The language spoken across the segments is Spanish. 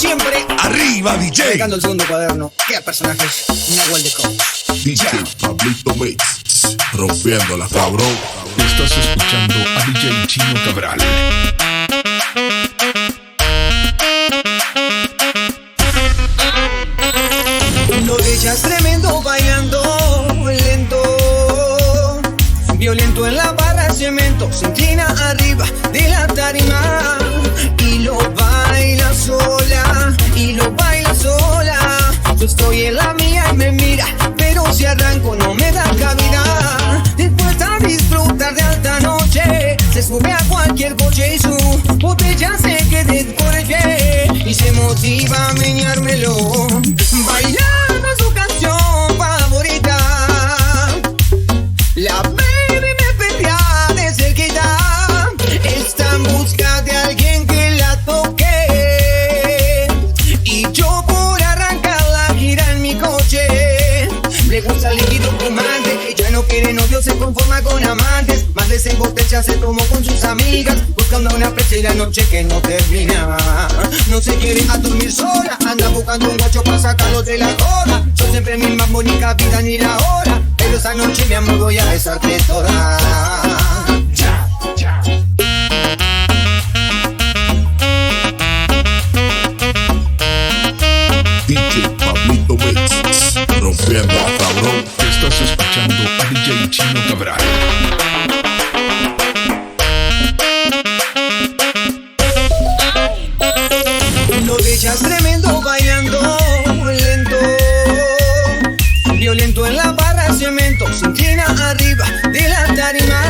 siempre. Arriba, DJ. Sacando el segundo cuaderno. Qué personajes. Nahuel de Coach. DJ Pablito Mix. Rompiéndola, cabrón. Estás escuchando a DJ Chino Cabral. Lo de ella es tremendo bailando lento, violento en la barra de cemento, se inclina arriba de la tarima y lo baila sola, y lo baila sola. Yo estoy en la mía y me mira, pero si arranco no me da cabida. Dispuesta a disfrutar de alta noche, se sube a cualquier coche y su botella se queda por el pie y se motiva a meñármelo, bailando su canción favorita. La baby me pedía de cerquita, está en busca de alguien que la toque y yo por arrancarla gira en mi coche. Le gusta el líquido fumante, ella no quiere novio, se conforma con amantes. Más de 6 botellas se tomó con sus amigas, buscando una fecha y la noche que no termina. No se quiere a dormir sola, anda buscando un guacho para sacarlo de la joda. Yo siempre mi más bonita vida ni la hora, pero esa noche mi amor voy a besarte toda. Ya, ya. DJ Pablito Mix. Rompiéndola, cabrón. Estás escuchando a DJ Chino Cabral. Lo de ella es tremendo bailando lento, violento en la barra de cemento, se inclina arriba de la tarima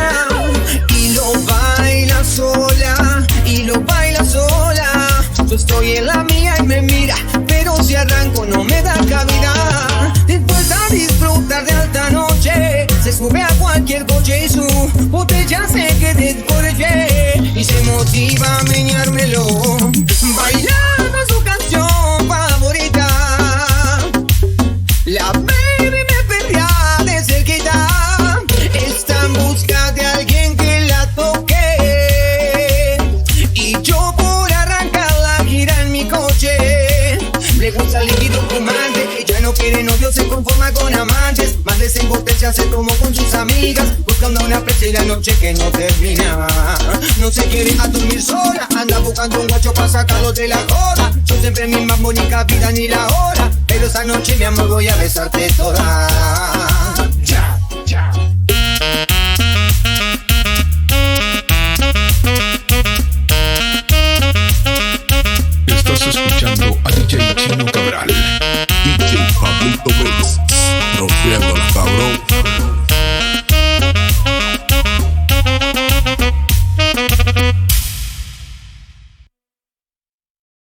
y lo baila sola, y lo baila sola. Yo estoy en la mía y me mira, pero si arranco no me da cabida. Dispuesta a disfrutar de alta noche, se sube a cualquier coche y su botella se queda por el pie y se motiva a meñármelo, bailando su canción favorita. La baby me pedía de cerquita, está en busca de alguien que la toque y yo por arrancarla gira en mi coche. Le gusta el líquido fumante, ella no quiere novio, se conforma con amantes. Más de 6 botellas se tomó con sus amigas, buscando una fecha y la noche que no termina. No se quiere a dormir sola, anda buscando un guacho para sacarlo de la joda. Yo siempre mi más bonita vida ni la hora, pero esa noche mi amor voy a besarte toda.